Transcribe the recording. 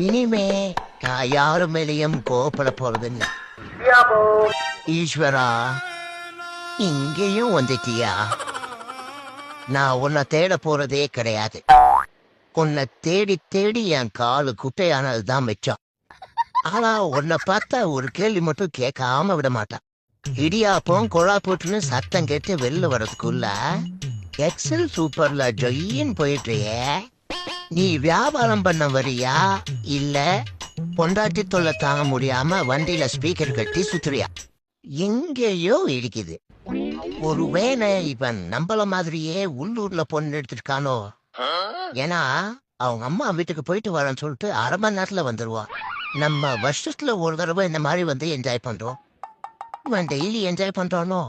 இனிமே நான் யாரு மேலேயும் கோபப்பட போறதில்லை. ஈஸ்வரா, இங்கேயும் வந்துட்டியா? நான் உன்னை தேட போறதே கிடையாது. உன்னை தேடி தேடி என் காலு குட்டையானதுதான் மிச்சம். ஆனா உன்னை பார்த்தா ஒரு கேள்வி மட்டும் கேட்காம விட மாட்டான். இடியாப்பம் கொழா போட்டுன்னு சத்தம் கேட்டு வெளில வர்றதுக்குள்ள எக்ஸல் சூப்பர்ல ஜொய்யின்னு போயிட்டுறியே. நீ வியாபாரம் பண்ண வரியா இல்ல பொண்டாட்டி தொல்லை தாங்க முடியாம வண்டியில ஸ்பீக்கர் கட்டி சுத்துறியா? எங்கேயோ இடிக்குது. ஒருவேளை இவன் நம்மள மாதிரியே உள்ளூர்ல பொண்ணு எடுத்துருக்கானோ? ஏன்னா அவங்க அம்மா வீட்டுக்கு போயிட்டு வரேன்னு சொல்லிட்டு அரை மணி நேரத்துல வந்துருவான். நம்ம வருஷத்துல ஒரு தடவை இந்த மாதிரி வந்து என்ஜாய் பண்றோம். இவன் டெய்லி என்ஜாய் பண்றானோ?